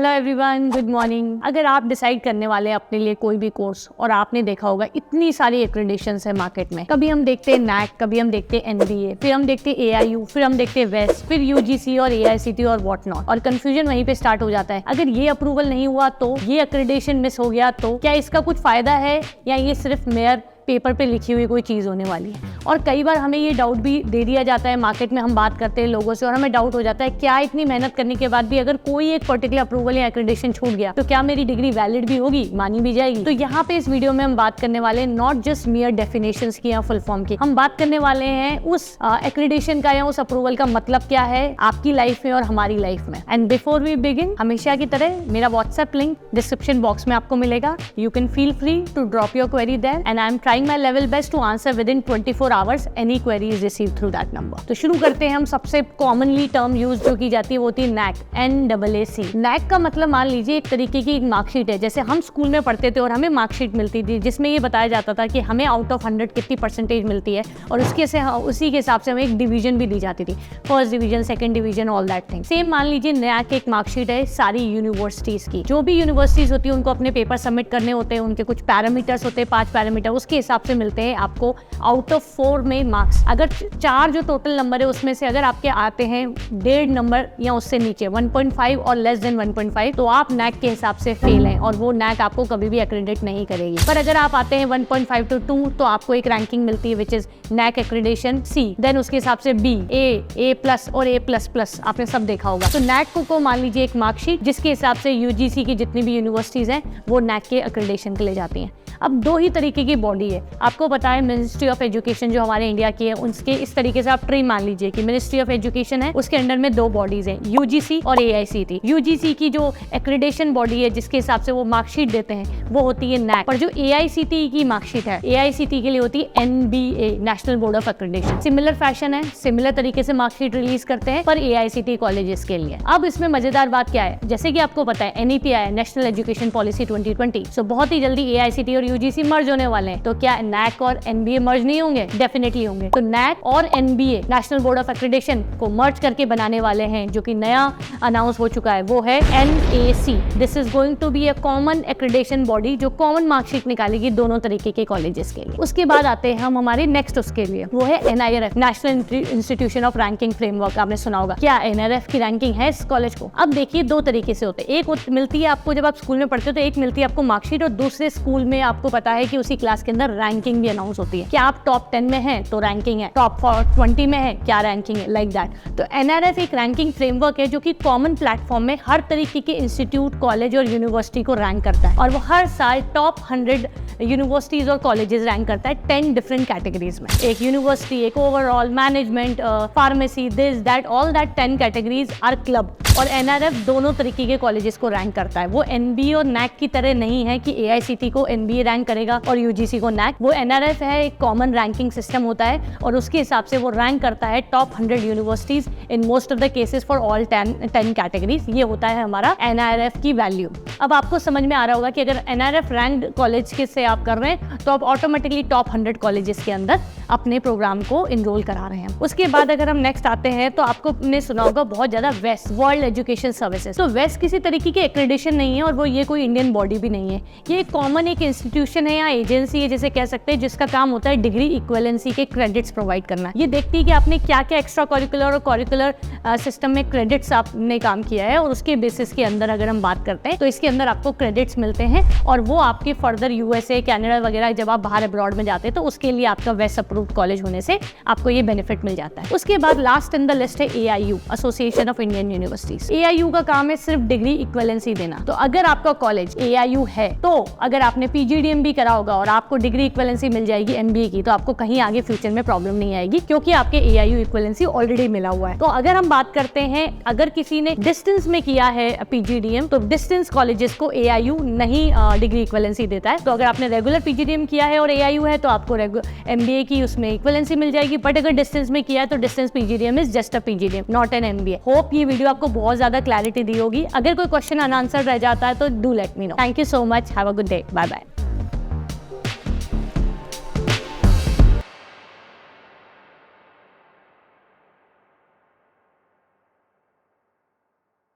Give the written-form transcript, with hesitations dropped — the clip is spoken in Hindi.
Hello everyone, good morning. अगर आप डिसाइड करने वाले हैं अपने लिए कोई भी कोर्स और आपने देखा होगा इतनी सारी एक्रेडिटेशंस है मार्केट में। कभी हम देखते हैं नैक, कभी हम देखते हैं एनबीए, फिर हम देखते हैं एआईयू, फिर हम देखते हैं वेस्ट, फिर यूजीसी और एआईसीटी और व्हाट नॉट, और कंफ्यूजन वहीं पे स्टार्ट हो जाता है। अगर ये अप्रूवल नहीं हुआ तो, ये एक्रेडिटेशन मिस हो गया तो क्या इसका कुछ फायदा है या ये सिर्फ मेयर पेपर पे लिखी हुई कोई चीज़ होने वाली है। और कई बार हमें ये डाउट भी दे दिया जाता है, मार्केट में हम बात करते हैं लोगों से और हमें डाउट हो जाता है क्या इतनी मेहनत करने के बाद भी अगर कोई एक पर्टिकुलर अप्रूवल या एक्रेडिटेशन छूट गया तो क्या मेरी डिग्री वैलिड भी होगी, मानी भी जाएगी। तो यहाँ पे इस वीडियो में हम बात करने वाले हैं नॉट जस्ट मियर डेफिनेशंस की या फुल फॉर्म की, हम बात करने वाले हैं उस एक्रेडिटेशन का या उस अप्रूवल का मतलब क्या है आपकी लाइफ में और हमारी लाइफ में। एंड बिफोर वी बिगिन, हमेशा की तरह मेरा व्हाट्सएप लिंक डिस्क्रिप्शन बॉक्स में आपको मिलेगा। You can feel free to drop your query there and I am trying my level best to answer within 24 hours any query is received through that number। तो शुरू करते हैं हम। सबसे कॉमनली टर्म यूज जो की जाती है वो होती है नैक, NAAC। नैक का मतलब मान लीजिए एक तरीके की एक मार्कशीट है। जैसे हम स्कूल में पढ़ते थे और हमें मार्कशीट मिलती थी जिसमें ये बताया जाता था कि हमें आउट ऑफ 100 कितनी परसेंटेज मिलती है और उसी के हिसाब से हमें एक डिवीजन भी दी जाती थी, first division, second division, all that thing. Same मान लीजिए नैक एक मार्कशीट है सारी यूनिवर्सिटीज की। जो भी यूनिवर्सिटीज होती है उनको अपने पेपर सबमिट करने होते हैं, उनके कुछ पैरामीटर्स होते हैं, 5 पैरामीटर, उसके हिसाब से मिलते हैं आपको आउट ऑफ 4 में मार्क्स। अगर 4 जो टोटल नंबर है उसमें से अगर आपके आते हैं 1.5 नंबर या उससे नीचे 1.5 और लेस देन 1.5 तो आप नैक के हिसाब से फेल हैं और वो नैक आपको कभी भी एक्रेडिट नहीं करेगी। पर अगर आप आते हैं 1.5 to 2 तो आपको एक रैंकिंग मिलती है which is NAAC accreditation C। देन उसके हिसाब से B, A+ और A++, आपने सब देखा होगा। तो नैक को मान लीजिए एक मार्कशीट जिसके हिसाब से यूजीसी की जितनी भी यूनिवर्सिटीज हैं वो नैक के एक्रेडिटेशन के लिए जाती हैं। अब 2 ही तरीके की बॉडी है, आपको पता है मिनिस्ट्री ऑफ एजुकेशन जो हमारे इंडिया की है उसके इस तरीके से आप ट्री मान लीजिए कि मिनिस्ट्री ऑफ एजुकेशन है, उसके अंडर में 2 बॉडीज हैं, यूजीसी और एआईसीटी। यूजीसी की जो एक्रेडिटेशन बॉडी है जिसके हिसाब से वो मार्कशीट देते हैं वो होती है नैक, पर जो एआईसीटी की मार्कशीट है एआईसीटी के लिए होती है NBA, national board of accreditation. Similar fashion है, सिमिलर तरीके से मार्कशीट रिलीज करते हैं पर एआईसीटी कॉलेजेस के लिए। अब इसमें मजेदार बात क्या है, जैसे कि आपको पता है एनईपी आया, नेशनल एजुकेशन पॉलिसी 2020, सो बहुत ही जल्दी एआईसीटी और यूजीसी मर्ज होने वाले हैं। तो क्या नैक और एनबीए मर्ज नहीं होंगे? डेफिनेटली होंगे। तो नैक और NBA, national board of accreditation को मर्ज करके बनाने वाले हैं, जो कि नया अनाउंस हो चुका है, वो है NAC। This is going to be a common accreditation body जो कॉमन मार्कशीट निकालेगी दोनों तरीके के कॉलेजेस के लिए। उसके बाद आते हैं हम हमारे नेक्स्ट उसके लिए, वो है NIRF, national institution of ranking framework. आपने सुना होगा, क्या NIRF की रैंकिंग है इस कॉलेज को? अब देखिए 2 तरीके से होते हैं, एक मिलती है आपको जब आप स्कूल में पढ़ते हो तो एक मिलती है आपको मार्कशीट, और दूसरे स्कूल में आपको पता है कि उसी क्लास के अंदर रैंकिंग भी अनाउंस होती है। क्या आप टॉप 10 में हैं तो रैंकिंग है, टॉप 20 में है क्या रैंकिंग है, लाइक दैट। तो NIRF एक रैंकिंग फ्रेमवर्क है जो कि कॉमन प्लेटफॉर्म में हर तरीके के इंस्टीट्यूट, कॉलेज और यूनिवर्सिटी को रैंक करता है, और वो हर साल टॉप 100 यूनिवर्सिटीज और कॉलेजेस रैंक करता है 10 डिफरेंट कैटेगरीज में। एक यूनिवर्सिटी, एक overall, management, pharmacy, this that, all that 10 categories are club. और NIRF दोनों तरीके के कॉलेजेस को रैंक करता है। वो एनबीए और नैक की तरह नहीं है कि एआईसीटी को एनबीए रैंक करेगा और यूजीसी को नैक। वो NIRF है, एक कॉमन रैंकिंग सिस्टम होता है और उसके हिसाब से वो रैंक करता है top 100 universities in most of the cases for all 10 categories. ये होता है हमारा NIRF की वैल्यू। अब आपको समझ में आ रहा होगा कि अगर NIRF रैंक कॉलेज के से आप कर रहे हैं तो आप ऑटोमेटिकली टॉप 100 कॉलेजेस के अंदर अपने प्रोग्राम को इनरोल करा रहे हैं। उसके बाद अगर हम नेक्स्ट आते हैं तो आपने सुना होगा बहुत ज्यादा वेस्ट, वर्ल्ड एजुकेशन सर्विसेज। तो वेस्ट किसी तरीके की एक्रेडिटेशन नहीं है और वो ये कोई इंडियन बॉडी भी नहीं है। ये कॉमन एक इंस्टीट्यूशन है या एजेंसी है जैसे कह सकते हैं, जिसका काम होता है डिग्री इक्विवेलेंसी के क्रेडिट्स प्रोवाइड करना। ये देखती है कि आपने क्या क्या एक्स्ट्रा करिकुलर और करिकुलर सिस्टम में क्रेडिट्स आपने काम किया है, और उसके बेसिस के अंदर अगर हम बात करते हैं तो इसके अंदर आपको क्रेडिट्स मिलते हैं और वो आपके फर्दर यूएसए, कनाडा वगैरह जब आप बाहर अब्रॉड में जाते हैं तो उसके लिए आपका वेस्ट अप्रूव्ड कॉलेज होने से आपको ये बेनिफिट मिल जाता है। उसके बाद लास्ट इन द लिस्ट है AIU, association of Indian universities. AIU का काम है सिर्फ डिग्री इक्विवेलेंसी देना। तो अगर आपका कॉलेज AIU है तो अगर आपने PGDM भी करा होगा और आपको डिग्री इक्विवेलेंसी मिल जाएगी MBA की, तो आपको कहीं आगे फ्यूचर में प्रॉब्लम नहीं आएगी क्योंकि आपके AIU इक्विवेलेंसी ऑलरेडी मिला हुआ है। तो अगर हम बात करते हैं, अगर किसी ने डिस्टेंस में किया है PGDM तो डिस्टेंस कॉलेजेस को AIU नहीं डिग्री इक्विवेलेंसी देता है। तो अगर आपने रेगुलर PGDM किया है और AIU है तो आपको MBA की उसमें इक्विवेलेंसी मिल जाएगी, बट अगर डिस्टेंस में किया है तो distance PGDM is just a PGDM, not an MBA। Hope ये वीडियो आपको बहुत ज्यादा क्लैरिटी दी होगी। अगर कोई क्वेश्चन अनआंसर्ड रह जाता है तो do let me know. Thank you so much, have a good day, bye bye.